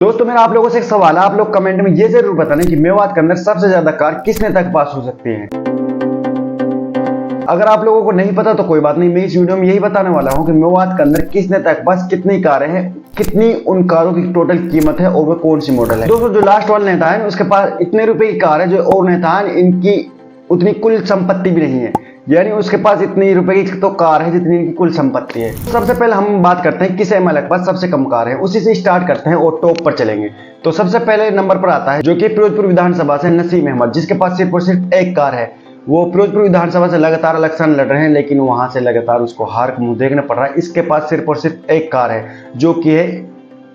दोस्तों मेरा आप लोगों से एक सवाल है। आप लोग कमेंट में ये जरूर बताना कि मेवात के अंदर सबसे ज्यादा कार किस नेता के पास हो सकती है। अगर आप लोगों को नहीं पता तो कोई बात नहीं, मैं इस वीडियो में यही बताने वाला हूं कि मेवात के अंदर किस नेता के पास कितनी कारें हैं, कितनी उन कारों की टोटल कीमत है और वो कौन सी मॉडल है। दोस्तों जो लास्ट वाला नेता है उसके पास इतने रुपए की कार है जो और नेता है इनकी उतनी कुल संपत्ति भी नहीं है, यानी उसके पास इतनी रुपए की तो कार है जितनी इनकी कुल संपत्ति है। सबसे पहले हम बात करते हैं किस एमएलए के पास सबसे कम कार है, उसी से स्टार्ट करते हैं और टॉप पर चलेंगे। तो सबसे पहले नंबर पर आता है जो कि फिरोजपुर विधानसभा से नसीम अहमद, जिसके पास सिर्फ और सिर्फ एक कार है। वो फिरोजपुर विधानसभा से लगातार इलेक्शन लड़ रहे हैं लेकिन वहां से लगातार उसको हार का मुंह देखना पड़ रहा है। इसके पास सिर्फ और सिर्फ एक कार है जो कि है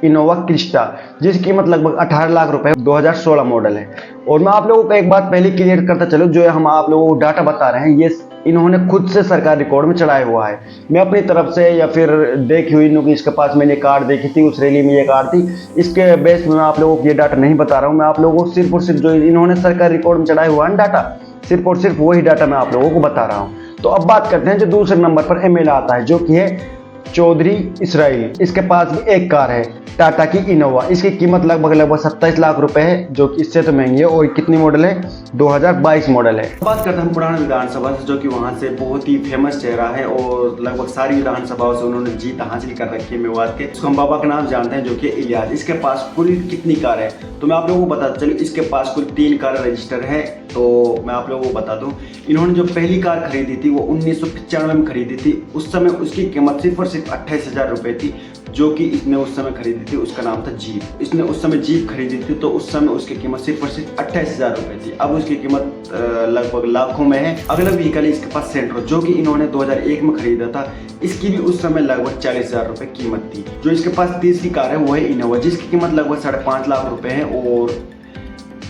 इनोवा क्रिस्टा, जिसकी कीमत लगभग 18 लाख रुपए 2016 मॉडल है। और मैं आप लोगों को एक बात पहले क्लियर करता चलो, जो हम आप लोगों को डाटा बता रहे हैं ये इन्होंने खुद से सरकार रिकॉर्ड में चढ़ाया हुआ है। मैं अपनी तरफ से या फिर देखी हुई कि इसके पास मैंने कार देखी थी, उस रैली में ये कार थी, इसके बेस में मैं आप लोगों को ये डाटा नहीं बता रहा हूँ। मैं आप लोगों को सिर्फ और सिर्फ जो इन्होंने सरकार रिकॉर्ड में चढ़ाया हुआ है डाटा, सिर्फ और सिर्फ वही डाटा मैं आप लोगों को बता रहा हूँ। तो अब बात करते हैं जो दूसरे नंबर पर एमएलए आता है जो कि है चौधरी इसराइल। इसके पास भी एक कार है टाटा की इनोवा, इसकी कीमत लगभग 27 लाख रुपए है, जो कि इससे तो महंगी है। और कितनी मॉडल है? 2022 मॉडल है। बात करते हैं पुराना विधानसभा से, जो कि वहां से बहुत ही फेमस चेहरा है और लगभग सारी विधानसभाओं से उन्होंने जीत हासिल कर रखी है मेवात के। उसको हम बाबा का नाम जानते हैं जो कि इलियास। इसके पास कुल कितनी कार है तो मैं आप लोगों को बताता चलूं, इसके पास कुल 3 कार रजिस्टर है। तो मैं आप लोगों को बता दूं, इन्होंने जो पहली कार खरीदी थी वो 1995 में खरीदी थी। उस समय उसकी कीमत सिर्फ और सिर्फ 28,000 रुपए थी, जो कि इसने उस समय खरीदी थी। उसका नाम था जीप। इसने उस समय जीप खरीदी थी तो उस समय उसकी कीमत सिर्फ और सिर्फ 28,000 रुपए थी। अब उसकी कीमत लगभग लाखों में है। अगला व्हीकल है इसके पास सेंट्रो, जो कि इन्होंने 2001 में खरीदा था। इसकी भी उस समय लगभग 40,000 रुपए कीमत थी। जो इसके पास तीसरी कार है वो है इनोवा, जिसकी कीमत लगभग 5.5 लाख रुपए है और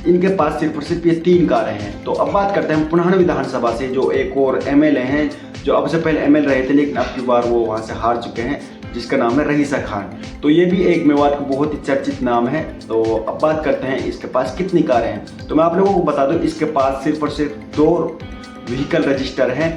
इनके पास सिर्फ और सिर्फ ये 3 कारें हैं। तो अब बात करते हैं पुराना विधानसभा से जो एक और एमएलए हैं, जो अब से पहले एमएलए रहे थे लेकिन अब की बार वो वहां से हार चुके हैं, जिसका नाम है रईसा खान। तो ये भी एक मेवात का बहुत ही चर्चित नाम है। तो अब बात करते हैं इसके पास कितनी कारें हैं। तो मैं आप लोगों को बता दूं, इसके पास सिर्फ और सिर्फ 2 व्हीकल रजिस्टर हैं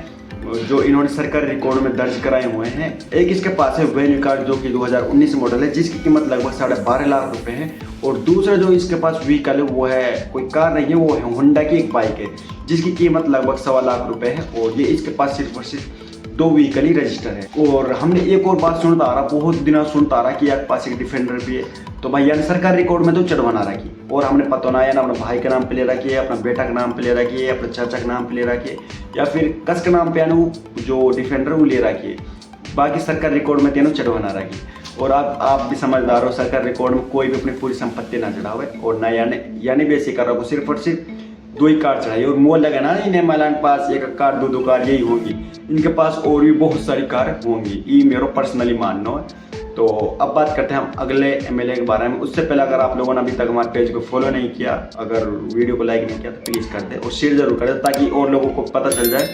जो इन्होंने सरकारी रिकॉर्ड में दर्ज कराए हुए हैं। एक इसके पास है वेन्यू कार जो कि 2019 मॉडल है, जिसकी कीमत लगभग 12.5 लाख रुपए है। और दूसरा जो इसके पास व्हीकल है वो है कोई कार नहीं है, वो है होंडा की एक बाइक है, जिसकी कीमत लगभग 1.25 लाख रुपए है। और ये इसके पास सिर्फ और सिर्फ 2 व्हीकल ही रजिस्टर है। और हमने एक और बात सुनता आ रहा, बहुत दिनों सुनता आ रहा कि आपके पास एक डिफेंडर भी है। तो भाई यानी सरकार रिकॉर्ड में तो चढ़वाना रखी और हमने पता ना अपने भाई के नाम पे ले रखी है, अपना बेटा के नाम पे ले रखी है, अपने चाचा के नाम पे ले रखी है, या फिर कस के नाम पे वो जो डिफेंडर वो ले रखी है। बाकी सरकार रिकॉर्ड में तीनों चढ़वाना रखी। और आप भी समझदार हो, सरकार रिकॉर्ड में कोई भी अपनी पूरी संपत्ति ना चढ़ावे और ना यानी भी ऐसे कर रहा हो, सिर्फ और सिर्फ 2 ही कार चढ़ाई। और मोल लगा ना इन्हें महिला के पास एक कार 2 कार यही होंगी, इनके पास और भी बहुत सारी कार होंगी, ये मेरा पर्सनली मानना है। तो अब बात करते हैं हम अगले एमएलए के बारे में। उससे पहले अगर आप लोगों ने अभी तक हमारे पेज को फॉलो नहीं किया, अगर वीडियो को लाइक नहीं किया तो प्लीज़ कर दे और शेयर जरूर कर दे, ताकि और लोगों को पता चल जाए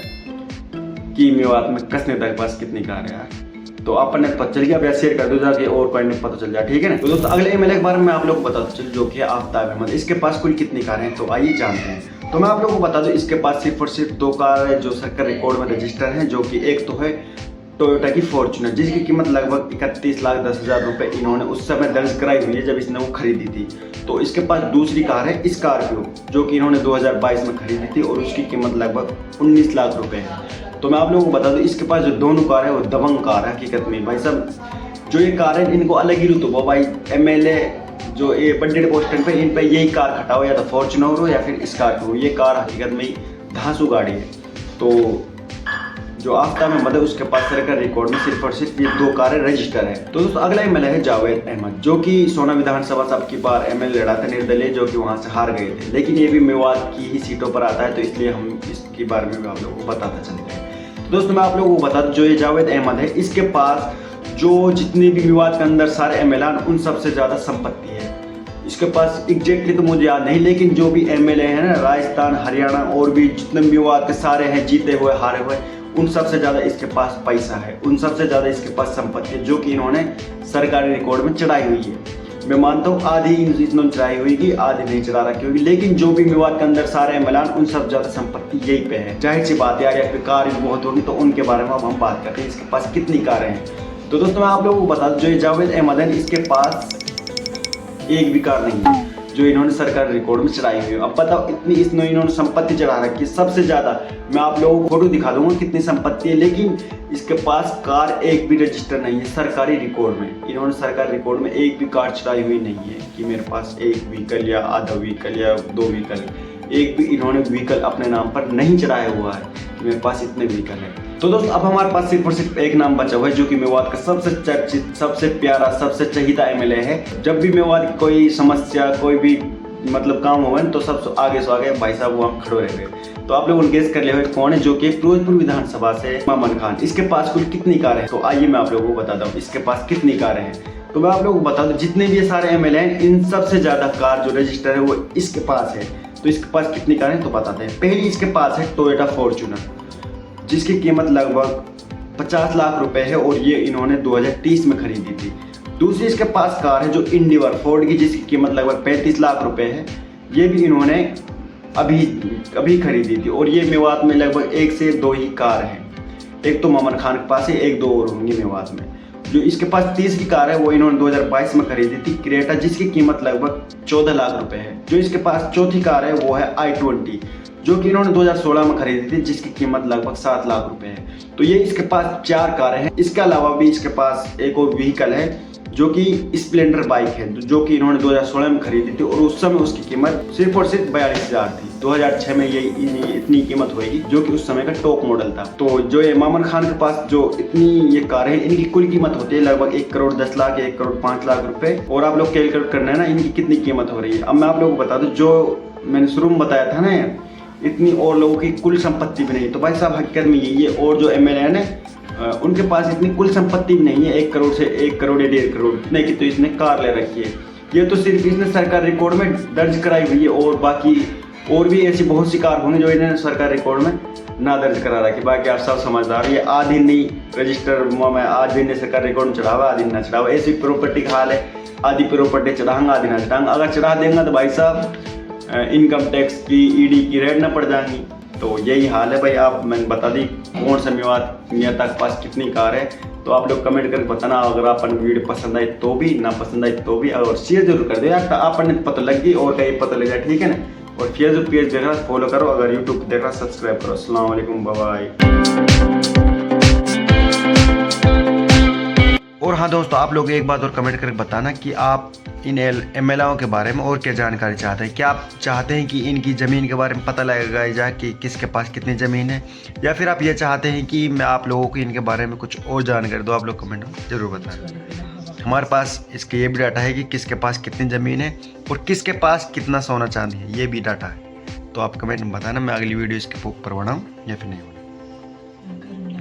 कि मेवात में किस नेता के पास कितनी कार है यार। तो आपने पता चल गया, शेयर कर दो जाके और कोई नहीं पता चल जाए, ठीक है ना। तो दोस्तों अगले एमएलए के बारे में आप लोग को बताता चल, जो कि है आफ्ताब अहमद। इसके पास कुल कितनी कार हैं तो आइए जानते हैं। तो मैं आप लोगों को बता दूं, इसके पास सिर्फ और सिर्फ 2 कार है जो सरकार रिकॉर्ड में रजिस्टर हैं, जो कि एक तो है टोयोटा की फॉर्च्यूनर, जिसकी कीमत लगभग 31,10,000 रुपए इन्होंने उस समय दर्ज कराई हुई है जब इसने वो खरीदी थी। तो इसके पास दूसरी कार है स्कॉर्पियो, जो कि इन्होंने 2022 में खरीदी थी और उसकी कीमत लगभग 19 लाख रुपए है। तो मैं आप लोगों को बता दूं, इसके पास जो दोनों कार है वो दबंग कार है हकीकत में। भाई साहब जो ये कार है इनको अलग ही रुतबा, भाई एमएलए जो ये बड़े पोस्टर पे इन पे यही कार खटाओ, या तो फॉर्च्यूनर हो या फिर स्कॉर्पियो। ये कार हकीकत में धांसू गाड़ी है। तो जो आफ्ताब अहमद है उसके पास सरकार रिकॉर्ड में सिर्फ और सिर्फ ये 2 कारें रजिस्टर है। तो दोस्तों अगला एमएलए है जावेद अहमद, जो कि सोना विधानसभा से अब की बार एमएलए लड़ा था निर्दलीय, जो कि वहां से हार गए थे, लेकिन ये भी मेवात की ही सीटों पर आता है, तो इसलिए हम इसके बारे में आप लोगों को बताते चलते हैं। तो दोस्तों मैं आप लोगों को बता दूं, जो ये जावेद अहमद है इसके पास जो जितने भी मेवात के अंदर सारे एमएलए उन सबसे ज्यादा संपत्ति है। इसके पास एग्जैक्टली तो मुझे याद नहीं, लेकिन जो भी एमएलए है ना राजस्थान हरियाणा और भी जितने मेवात के सारे हैं, जीते हुए हारे हुए, उन सबसे ज्यादा इसके पास पैसा है, उन सबसे ज्यादा इसके पास संपत्ति है, जो कि इन्होंने सरकारी रिकॉर्ड में चढ़ाई हुई है। मैं मानता हूँ आधी इन्होंने चढ़ाई हुई कि आधी नहीं चढ़ा रखी होगी, लेकिन जो भी मेवात के अंदर सारे एमएलए उन सब ज्यादा संपत्ति यही पे है। जाहिर सी बात है यार, या फिर कार बहुत होगी, तो उनके बारे में अब हम बात करते हैं इसके पास कितनी कारें हैं। तो दोस्तों मैं आप लोगों को बता दूं, जो ये जावेद अहमद है इसके पास एक भी कार नहीं है जो इन्होंने सरकारी रिकॉर्ड में चढ़ाई हुई है। अब बताओ इतनी इन्होंने संपत्ति चढ़ा रखी है, सबसे ज्यादा। मैं आप लोगों को फोटो दिखा दूंगा कितनी संपत्ति है, लेकिन इसके पास कार एक भी रजिस्टर नहीं है सरकारी रिकॉर्ड में। इन्होंने सरकारी रिकॉर्ड में एक भी कार चढ़ाई हुई नहीं है कि मेरे पास एक व्हीकल या आधा व्हीकल या 2 व्हीकल, एक भी इन्होंने व्हीकल अपने नाम पर नहीं चढ़ाया हुआ है कि मेरे पास इतने व्हीकल है। तो दोस्तों अब हमारे पास सिर्फ और सिर्फ एक नाम बचा हुआ है जो कि मेवात का सबसे चर्चित, सबसे प्यारा, सबसे चहीता एमएलए है। जब भी मेवात की कोई समस्या, कोई भी मतलब काम हुआ तो सबसे आगे से आगे भाई साहब वहाँ खड़े रह गए। तो आप लोगों ने गेस कर लिया कौन है, जो कि फिरोजपुर विधानसभा से मामन खान। इसके पास कुल कितनी कारें हैं, तो आइए मैं आप लोगों को बताता हूँ इसके पास कितनी कारें हैं। तो मैं आप लोगों को बता दूं जितने भी ये सारे एमएलए हैं, इन सबसे ज्यादा कार जो रजिस्टर है वो इसके पास है। तो इसके पास कितनी कारें तो बताते हैं। पहली इसके पास है टोयोटा फॉर्च्यूनर, जिसकी कीमत लगभग 50 लाख रुपए है और ये इन्होंने 2030 में खरीदी थी। दूसरी इसके पास कार है जो इंडिवर फोर्ड की, जिसकी कीमत लगभग 35 लाख रुपए है। ये भी इन्होंने अभी खरीदी थी और ये मेवात में लगभग 1 से 2 ही कार हैं। एक तो मामन खान के पास है, 1-2 और होंगी मेवात में। जो इसके पास तीसरी कार है वो इन्होंने 2022 में खरीदी थी, क्रेटा, जिसकी कीमत लगभग 14 लाख रुपए है। जो इसके पास चौथी कार है वो है i20, जो कि इन्होंने 2016 में खरीदी थी, जिसकी कीमत लगभग 7 लाख रुपए है। तो ये इसके पास 4 कारें हैं। इसके अलावा भी इसके पास एक और व्हीकल है जो कि स्प्लेंडर बाइक है, जो कि इन्होंने 2016 में खरीदी थी और उस समय उसकी कीमत सिर्फ और सिर्फ 42,000 थी। 2006 में ये इतनी कीमत होगी, जो कि उस समय का टॉप मॉडल था। तो जो ये मामन खान के पास जो इतनी ये कारें हैं, इनकी कुल कीमत होती है लगभग 1 करोड़ 10 लाख, 1 करोड़ 5 लाख रुपए। और आप लोग कैलकुलेट करना है ना इनकी कितनी कीमत हो रही है। अब मैं आप लोगों को बता दूं, जो मैंने शुरू में बताया था ना, इतनी और लोगों की कुल संपत्ति भी नहीं। तो भाई साहब हकीकत में ये और जो एमएलए है ना, उनके पास इतनी कुल संपत्ति भी नहीं है 1 करोड़ से 1 करोड़ या 1.5 करोड़ इतने की। तो इसने कार ले रखी है। ये तो सिर्फ इसने सरकारी रिकॉर्ड में दर्ज कराई हुई है, और बाकी और भी ऐसी बहुत सी कार होंगी जो इन्होंने सरकारी रिकॉर्ड में ना दर्ज करा रखी। बाकी आप सब समझदार, ये आधी नहीं रजिस्टर में आधी ने सरकारी रिकॉर्ड में चढ़ावा, आधी ना चढ़ावा। ऐसी प्रॉपर्टी का हाल है, आधी प्रॉपर्टी चढ़ाएंगे, आधी ना चढ़ाएंगे। अगर चढ़ा देंगे तो भाई साहब इनकम टैक्स की, ईडी की रेड ना पड़ जाएंगी। तो यही हाल है भाई। आप मैंने बता दी कौन सा मेवात नेता के पास कितनी कार है। तो आप लोग कमेंट करके बताना। अगर आपको वीडियो पसंद आई तो भी, ना पसंद आई तो भी, और शेयर जरूर कर दो यार, आपने पता लग गई और कहीं पता लग जाए, ठीक है ना। और फेसबुक पेज देख रहा फॉलो करो, अगर यूट्यूब देख रहा सब्सक्राइब करो। अस्सलाम वालेकुम, बाय बाय। और हाँ दोस्तों, आप लोग एक बात और कमेंट करके बताना कि आप इन एमएलएओं के बारे में और क्या जानकारी चाहते हैं। क्या आप चाहते हैं कि इनकी ज़मीन के बारे में पता लगाया जाए कि किसके पास कितनी ज़मीन है, या फिर आप ये चाहते हैं कि मैं आप लोगों को इनके बारे में कुछ और जानकारी दूँ। आप लोग कमेंट में ज़रूर बताना। हमारे पास इसके ये भी डाटा है कि किसके पास कितनी ज़मीन है और किसके पास कितना सोना चांदी है, ये भी डाटा है। तो आप कमेंट में बताना, मैं अगली वीडियो इसके ऊपर बनाऊँ या फिर नहीं बनाऊँ।